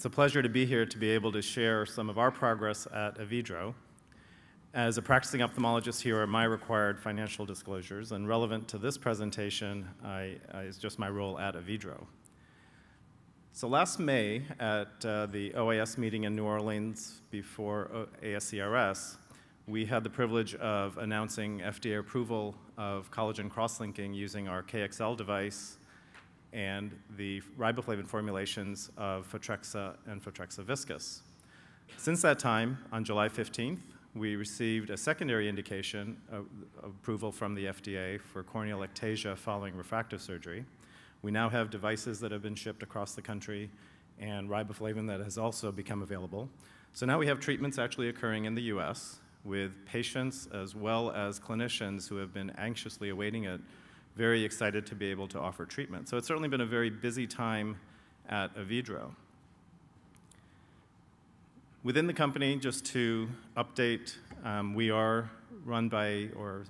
It's a pleasure to be here to be able to share some of our progress at Avedro. As a practicing ophthalmologist, here are my required financial disclosures, and relevant to this presentation is just my role at Avedro. So last May at the OAS meeting in New Orleans before ASCRS, we had the privilege of announcing FDA approval of collagen cross-linking using our KXL device and the riboflavin formulations of Photrexa and Photrexa Viscous. Since that time, on July 15th, we received a secondary indication of approval from the FDA for corneal ectasia following refractive surgery. We now have devices that have been shipped across the country and riboflavin that has also become available. So now we have treatments actually occurring in the US with patients as well as clinicians who have been anxiously awaiting it, very excited to be able to offer treatment. So it's certainly been a very busy time at Avedro. Within the company, just to update, we are run by or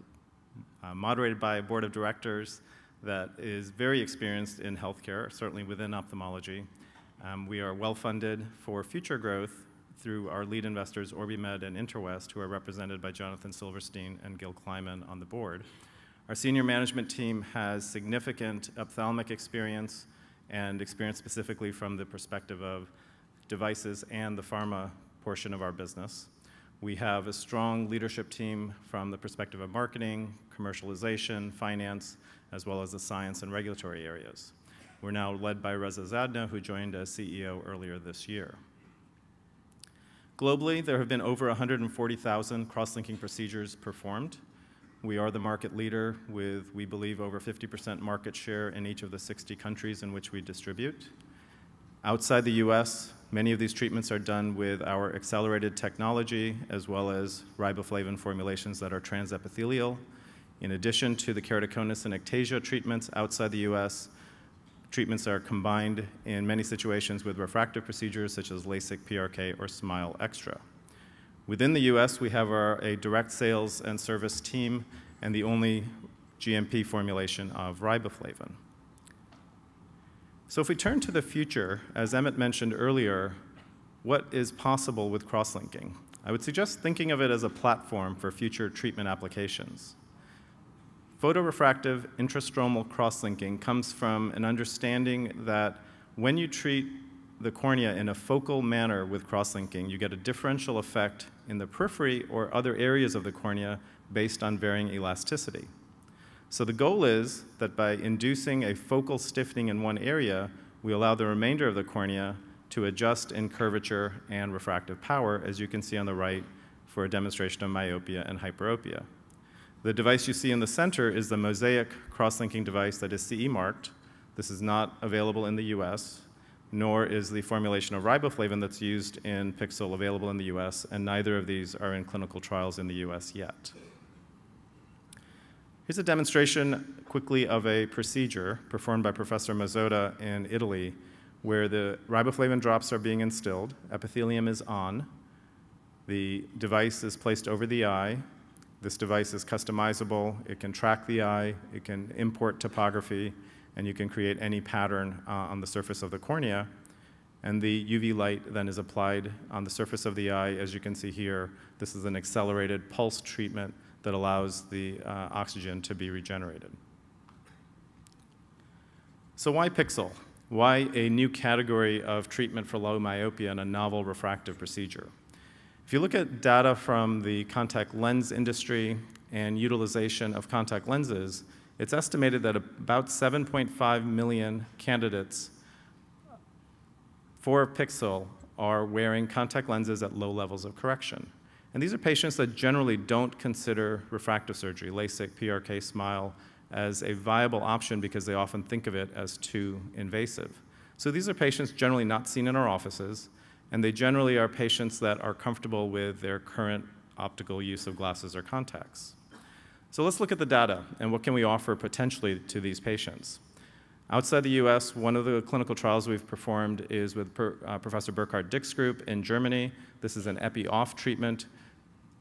moderated by a board of directors that is very experienced in healthcare, certainly within ophthalmology. We are well-funded for future growth through our lead investors, OrbiMed and Interwest, who are represented by Jonathan Silverstein and Gil Kleiman on the board. Our senior management team has significant ophthalmic experience and experience specifically from the perspective of devices and the pharma portion of our business. We have a strong leadership team from the perspective of marketing, commercialization, finance, as well as the science and regulatory areas. We're now led by Reza Zadna, who joined as CEO earlier this year. Globally, there have been over 140,000 cross-linking procedures performed. We are the market leader with, we believe, over 50% market share in each of the 60 countries in which we distribute. Outside the US, many of these treatments are done with our accelerated technology as well as riboflavin formulations that are transepithelial. In addition to the keratoconus and ectasia treatments outside the US, treatments are combined in many situations with refractive procedures such as LASIK, PRK, or SMILE Extra. Within the US, we have a direct sales and service team and the only GMP formulation of riboflavin. So if we turn to the future, as Emmett mentioned earlier, what is possible with cross-linking? I would suggest thinking of it as a platform for future treatment applications. Photorefractive intrastromal cross-linking comes from an understanding that when you treat the cornea in a focal manner with cross-linking, you get a differential effect in the periphery or other areas of the cornea based on varying elasticity. So the goal is that by inducing a focal stiffening in one area, we allow the remainder of the cornea to adjust in curvature and refractive power, as you can see on the right for a demonstration of myopia and hyperopia. The device you see in the center is the Mosaic cross-linking device that is CE marked. This is not available in the US, nor is the formulation of riboflavin that's used in Pixel available in the US, and neither of these are in clinical trials in the US yet. Here's a demonstration quickly of a procedure performed by Professor Mazzotta in Italy, where the riboflavin drops are being instilled, epithelium is on, the device is placed over the eye. This device is customizable, it can track the eye, it can import topography, and you can create any pattern on the surface of the cornea. And the UV light then is applied on the surface of the eye. As you can see here, this is an accelerated pulse treatment that allows the oxygen to be regenerated. So why Pixel? Why a new category of treatment for low myopia and a novel refractive procedure? If you look at data from the contact lens industry and utilization of contact lenses, it's estimated that about 7.5 million candidates for Pixel are wearing contact lenses at low levels of correction. And these are patients that generally don't consider refractive surgery, LASIK, PRK, SMILE, as a viable option because they often think of it as too invasive. So these are patients generally not seen in our offices, and they generally are patients that are comfortable with their current optical use of glasses or contacts. So let's look at the data and what can we offer potentially to these patients. Outside the US, one of the clinical trials we've performed is with Professor Burkhard Dick's group in Germany. This is an epi-off treatment.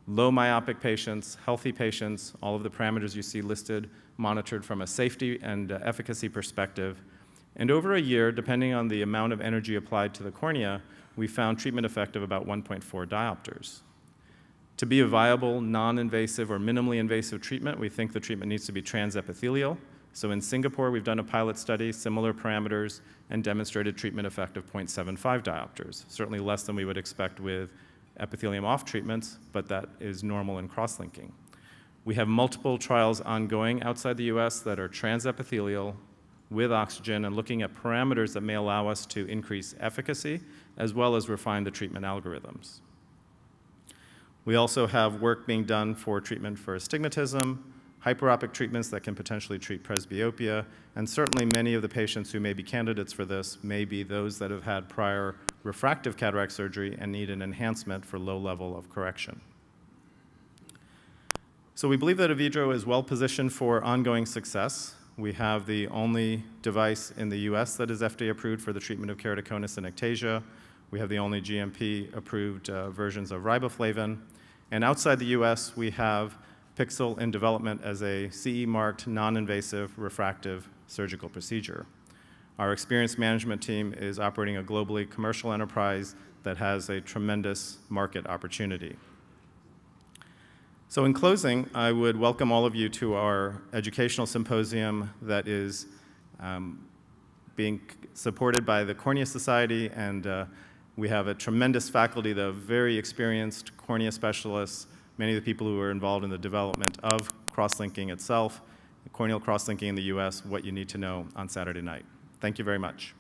Low myopic patients, healthy patients, all of the parameters you see listed, monitored from a safety and efficacy perspective. And over a year, depending on the amount of energy applied to the cornea, we found treatment effect of about 1.4 diopters. To be a viable, non-invasive or minimally invasive treatment, we think the treatment needs to be transepithelial. So in Singapore, we've done a pilot study, similar parameters, and demonstrated treatment effect of 0.75 diopters, certainly less than we would expect with epithelium-off treatments, but that is normal in cross-linking. We have multiple trials ongoing outside the US that are transepithelial with oxygen and looking at parameters that may allow us to increase efficacy as well as refine the treatment algorithms. We also have work being done for treatment for astigmatism, hyperopic treatments that can potentially treat presbyopia, and certainly many of the patients who may be candidates for this may be those that have had prior refractive cataract surgery and need an enhancement for low level of correction. So we believe that Avedro is well positioned for ongoing success. We have the only device in the US that is FDA approved for the treatment of keratoconus and ectasia. We have the only GMP approved versions of riboflavin. And outside the US, we have Pixel in development as a CE-marked, non-invasive, refractive surgical procedure. Our experienced management team is operating a globally commercial enterprise that has a tremendous market opportunity. So in closing, I would welcome all of you to our educational symposium that is being supported by the Cornea Society, and we have a tremendous faculty of very experienced cornea specialists, many of the people who are involved in the development of cross-linking itself, corneal cross-linking in the US, what you need to know on Saturday night. Thank you very much.